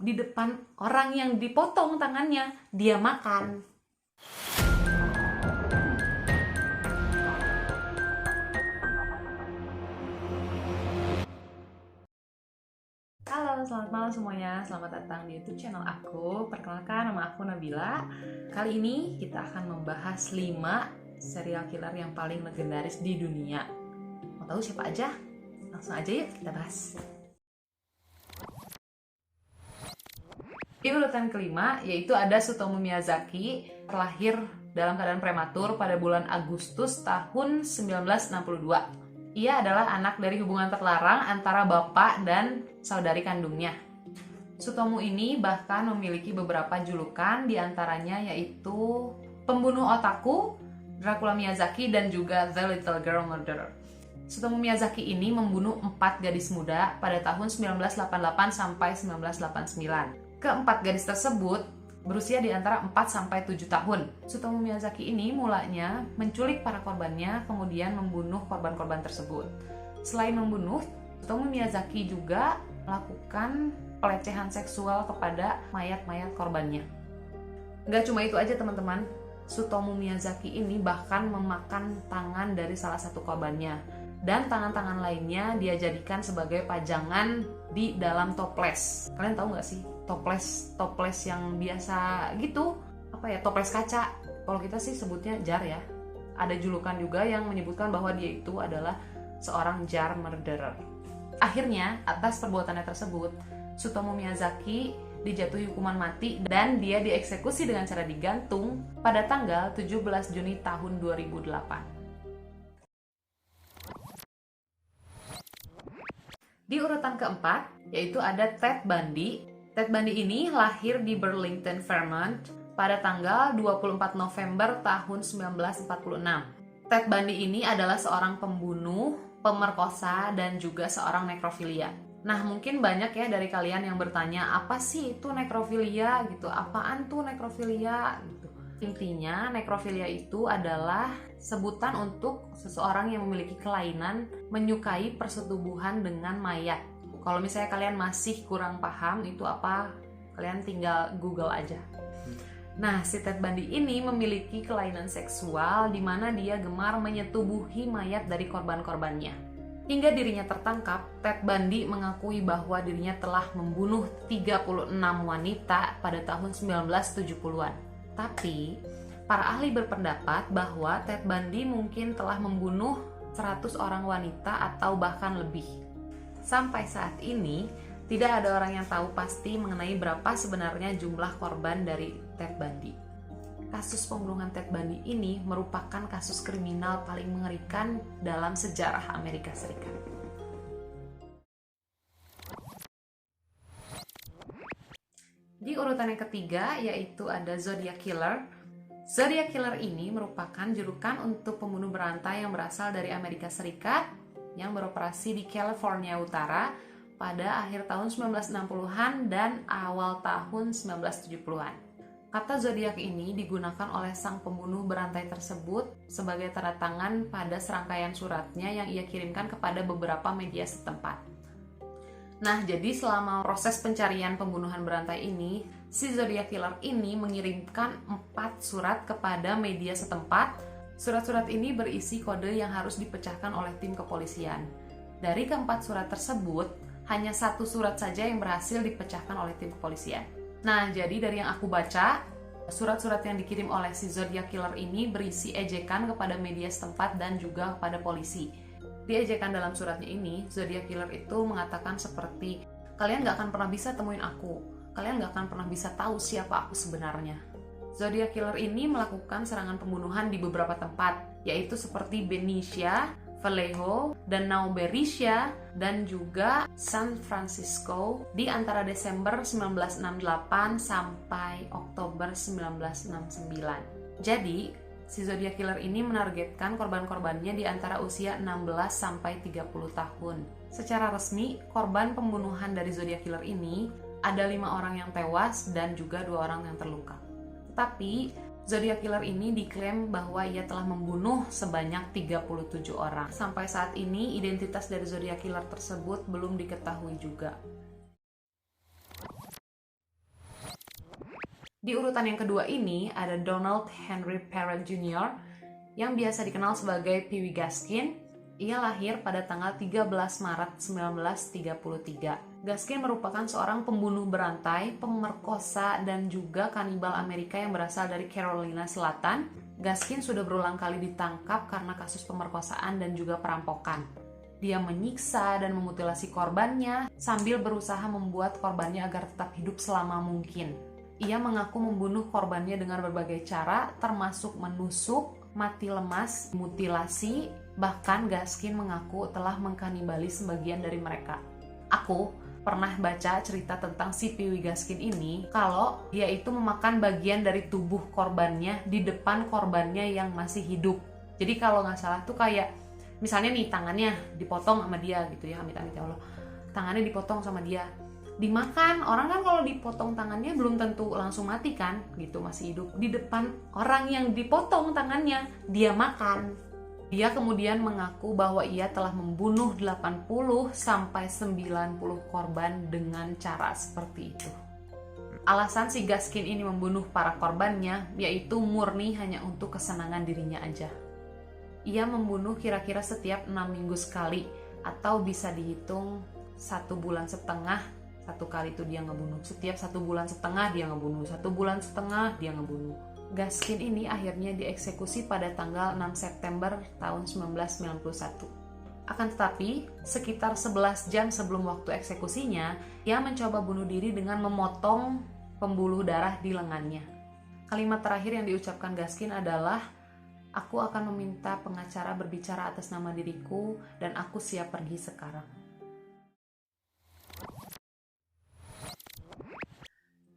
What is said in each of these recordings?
di depan orang yang dipotong tangannya, dia makan. Halo, selamat malam semuanya. Selamat datang di YouTube channel aku. Perkenalkan, nama aku Nabila. Kali ini kita akan membahas 5 serial killer yang paling legendaris di dunia. Mau tahu siapa aja? Langsung aja yuk kita bahas. Di urutan kelima, yaitu ada Tsutomu Miyazaki, terlahir dalam keadaan prematur pada bulan Agustus tahun 1962. Ia adalah anak dari hubungan terlarang antara bapak dan saudari kandungnya. Tsutomu ini bahkan memiliki beberapa julukan, diantaranya yaitu pembunuh otaku, Dracula Miyazaki, dan juga The Little Girl Murderer. Tsutomu Miyazaki ini membunuh 4 gadis muda pada tahun 1988 sampai 1989. Keempat gadis tersebut berusia di antara 4 sampai 7 tahun. Tsutomu Miyazaki ini mulanya menculik para korbannya, kemudian membunuh korban-korban tersebut. Selain membunuh, Tsutomu Miyazaki juga melakukan pelecehan seksual kepada mayat-mayat korbannya. Nggak cuma itu aja teman-teman, Tsutomu Miyazaki ini bahkan memakan tangan dari salah satu korbannya. Dan tangan-tangan lainnya dia jadikan sebagai pajangan di dalam toples. Kalian tahu nggak sih toples yang biasa gitu? Apa ya, toples kaca. Kalau kita sih sebutnya jar ya. Ada julukan juga yang menyebutkan bahwa dia itu adalah seorang jar murderer. Akhirnya, atas perbuatannya tersebut, Tsutomu Miyazaki dijatuhi hukuman mati dan dia dieksekusi dengan cara digantung pada tanggal 17 Juni tahun 2008. Di urutan keempat, yaitu ada Ted Bundy. Ted Bundy ini lahir di Burlington, Vermont pada tanggal 24 November tahun 1946. Ted Bundy ini adalah seorang pembunuh, pemerkosa, dan juga seorang nekrofilia. Nah, mungkin banyak ya dari kalian yang bertanya, apa sih itu nekrofilia gitu? Apaan tuh nekrofilia gitu? Intinya, nekrofilia itu adalah sebutan untuk seseorang yang memiliki kelainan menyukai persetubuhan dengan mayat. Kalau misalnya kalian masih kurang paham itu apa, kalian tinggal Google aja. Nah, si Ted Bundy ini memiliki kelainan seksual di mana dia gemar menyetubuhi mayat dari korban-korbannya. Hingga dirinya tertangkap, Ted Bundy mengakui bahwa dirinya telah membunuh 36 wanita pada tahun 1970-an. Tapi, para ahli berpendapat bahwa Ted Bundy mungkin telah membunuh 100 orang wanita atau bahkan lebih. Sampai saat ini, tidak ada orang yang tahu pasti mengenai berapa sebenarnya jumlah korban dari Ted Bundy. Kasus pembunuhan Ted Bundy ini merupakan kasus kriminal paling mengerikan dalam sejarah Amerika Serikat. Di urutan yang ketiga, yaitu ada Zodiac Killer. Zodiac Killer ini merupakan julukan untuk pembunuh berantai yang berasal dari Amerika Serikat yang beroperasi di California Utara pada akhir tahun 1960-an dan awal tahun 1970-an. Kata Zodiac ini digunakan oleh sang pembunuh berantai tersebut sebagai tanda tangan pada serangkaian suratnya yang ia kirimkan kepada beberapa media setempat. Nah, jadi selama proses pencarian pembunuhan berantai ini, si Zodiac Killer ini mengirimkan 4 surat kepada media setempat. Surat-surat ini berisi kode yang harus dipecahkan oleh tim kepolisian. Dari keempat surat tersebut, hanya 1 surat saja yang berhasil dipecahkan oleh tim kepolisian. Nah, jadi dari yang aku baca, surat-surat yang dikirim oleh si Zodiac Killer ini berisi ejekan kepada media setempat dan juga kepada polisi. Di ejekan dalam suratnya ini, Zodiac Killer itu mengatakan seperti, kalian gak akan pernah bisa temuin aku, kalian gak akan pernah bisa tahu siapa aku sebenarnya. Zodiac Killer ini melakukan serangan pembunuhan di beberapa tempat, yaitu seperti Benicia, Vallejo, dan Now Bericia, dan juga San Francisco di antara Desember 1968 sampai Oktober 1969. Jadi, si Zodiac Killer ini menargetkan korban-korbannya di antara usia 16 sampai 30 tahun. Secara resmi, korban pembunuhan dari Zodiac Killer ini ada 5 orang yang tewas dan juga 2 orang yang terluka. Tetapi, Zodiac Killer ini diklaim bahwa ia telah membunuh sebanyak 37 orang. Sampai saat ini, identitas dari Zodiac Killer tersebut belum diketahui juga. Di urutan yang kedua ini ada Donald Henry Perret Jr. yang biasa dikenal sebagai Pee Wee Gaskin. Ia lahir pada tanggal 13 Maret 1933. Gaskin merupakan seorang pembunuh berantai, pemerkosa, dan juga kanibal Amerika yang berasal dari Carolina Selatan. Gaskin sudah berulang kali ditangkap karena kasus pemerkosaan dan juga perampokan. Dia menyiksa dan memutilasi korbannya sambil berusaha membuat korbannya agar tetap hidup selama mungkin. Ia mengaku membunuh korbannya dengan berbagai cara, termasuk menusuk, mati lemas, mutilasi, bahkan Gaskin mengaku telah mengkanibali sebagian dari mereka. Aku pernah baca cerita tentang si Pee Wee Gaskin ini, kalau dia itu memakan bagian dari tubuh korbannya di depan korbannya yang masih hidup. Jadi kalau nggak salah tuh kayak, misalnya nih tangannya dipotong sama dia gitu ya, amit-amit ya Allah, tangannya dipotong sama dia, dimakan. Orang kan kalau dipotong tangannya belum tentu langsung mati kan, gitu, masih hidup. Di depan orang yang dipotong tangannya, dia makan. Dia kemudian mengaku bahwa ia telah membunuh 80 sampai 90 korban dengan cara seperti itu. Alasan si Gaskin ini membunuh para korbannya yaitu murni hanya untuk kesenangan dirinya aja. Ia membunuh kira-kira setiap 6 minggu sekali, atau bisa dihitung 1 bulan setengah. Satu kali itu dia ngebunuh. Setiap 1 bulan setengah dia ngebunuh. 1 bulan setengah dia ngebunuh. Gaskin ini akhirnya dieksekusi pada tanggal 6 September tahun 1991. Akan tetapi, sekitar 11 jam sebelum waktu eksekusinya, ia mencoba bunuh diri dengan memotong pembuluh darah di lengannya. Kalimat terakhir yang diucapkan Gaskin adalah, "Aku akan meminta pengacara berbicara atas nama diriku dan aku siap pergi sekarang."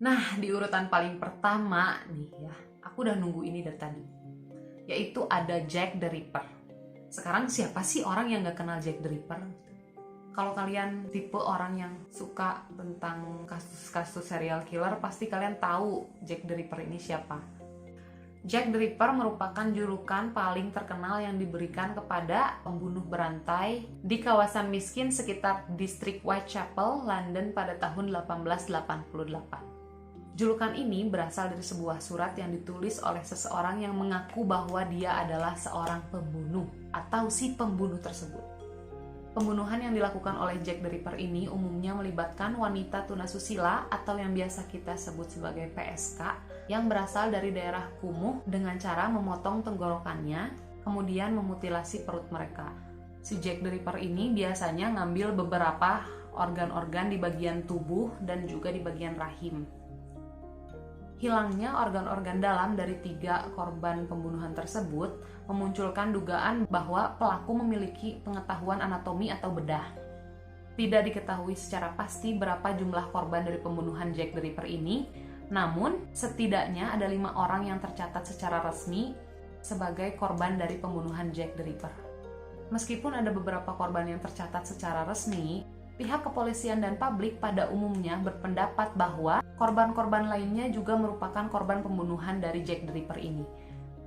Nah, di urutan paling pertama nih ya, aku udah nunggu ini dari tadi, yaitu ada Jack the Ripper. Sekarang siapa sih orang yang gak kenal Jack the Ripper? Kalau kalian tipe orang yang suka tentang kasus-kasus serial killer, pasti kalian tahu Jack the Ripper ini siapa. Jack the Ripper merupakan julukan paling terkenal yang diberikan kepada pembunuh berantai di kawasan miskin sekitar distrik Whitechapel, London pada tahun 1888. Julukan ini berasal dari sebuah surat yang ditulis oleh seseorang yang mengaku bahwa dia adalah seorang pembunuh atau si pembunuh tersebut. Pembunuhan yang dilakukan oleh Jack the Ripper ini umumnya melibatkan wanita tunasusila atau yang biasa kita sebut sebagai PSK yang berasal dari daerah kumuh dengan cara memotong tenggorokannya, kemudian memutilasi perut mereka. Si Jack the Ripper ini biasanya ngambil beberapa organ-organ di bagian tubuh dan juga di bagian rahim. Hilangnya organ-organ dalam dari 3 korban pembunuhan tersebut memunculkan dugaan bahwa pelaku memiliki pengetahuan anatomi atau bedah. Tidak diketahui secara pasti berapa jumlah korban dari pembunuhan Jack the Ripper ini, namun setidaknya ada 5 orang yang tercatat secara resmi sebagai korban dari pembunuhan Jack the Ripper. Meskipun ada beberapa korban yang tercatat secara resmi, pihak kepolisian dan publik pada umumnya berpendapat bahwa korban-korban lainnya juga merupakan korban pembunuhan dari Jack the Ripper ini.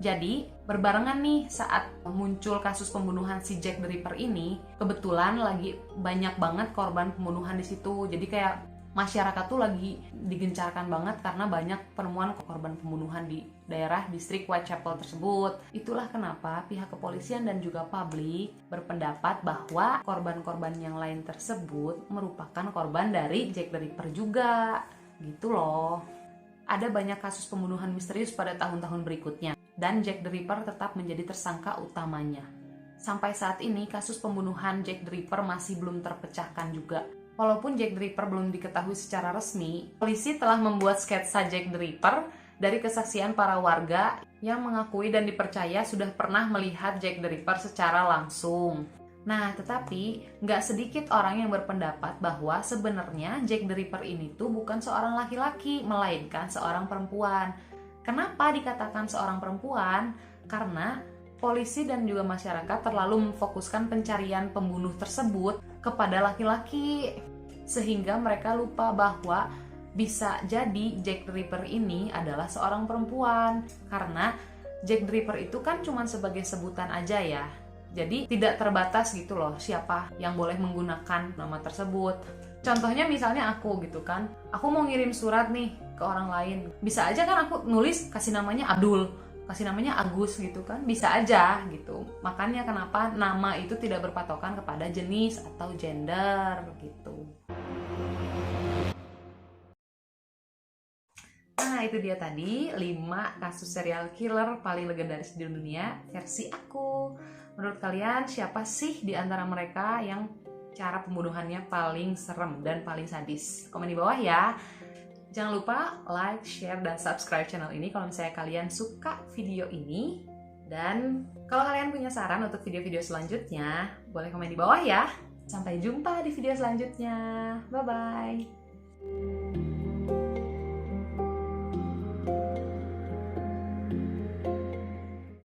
Jadi, berbarengan nih saat muncul kasus pembunuhan si Jack the Ripper ini, kebetulan lagi banyak banget korban pembunuhan di situ. Jadi kayak masyarakat tuh lagi digencarkan banget karena banyak penemuan korban pembunuhan di daerah distrik Whitechapel tersebut. Itulah kenapa pihak kepolisian dan juga publik berpendapat bahwa korban-korban yang lain tersebut merupakan korban dari Jack the Ripper juga. Gitu loh. Ada banyak kasus pembunuhan misterius pada tahun-tahun berikutnya, dan Jack the Ripper tetap menjadi tersangka utamanya. Sampai saat ini, kasus pembunuhan Jack the Ripper masih belum terpecahkan juga. Walaupun Jack the Ripper belum diketahui secara resmi, polisi telah membuat sketsa Jack the Ripper dari kesaksian para warga yang mengakui dan dipercaya sudah pernah melihat Jack the Ripper secara langsung. Nah, tetapi nggak sedikit orang yang berpendapat bahwa sebenarnya Jack the Ripper ini tuh bukan seorang laki-laki, melainkan seorang perempuan. Kenapa dikatakan seorang perempuan? Karena polisi dan juga masyarakat terlalu memfokuskan pencarian pembunuh tersebut kepada laki-laki, sehingga mereka lupa bahwa bisa jadi Jack the Ripper ini adalah seorang perempuan. Karena Jack the Ripper itu kan cuma sebagai sebutan aja ya. Jadi tidak terbatas gitu loh siapa yang boleh menggunakan nama tersebut. Contohnya misalnya aku gitu kan, aku mau ngirim surat nih ke ke orang lain. Bisa aja kan aku nulis kasih namanya Abdul, kasih namanya Agus gitu kan, bisa aja gitu. Makanya kenapa nama itu tidak berpatokan kepada jenis atau gender gitu. Nah, itu dia tadi 5 kasus serial killer paling legendaris di dunia versi aku. Menurut kalian siapa sih di antara mereka yang cara pembunuhannya paling serem dan paling sadis? Komen di bawah ya. Jangan lupa like, share, dan subscribe channel ini kalau misalnya kalian suka video ini. Dan kalau kalian punya saran untuk video-video selanjutnya, boleh komen di bawah ya. Sampai jumpa di video selanjutnya. Bye-bye.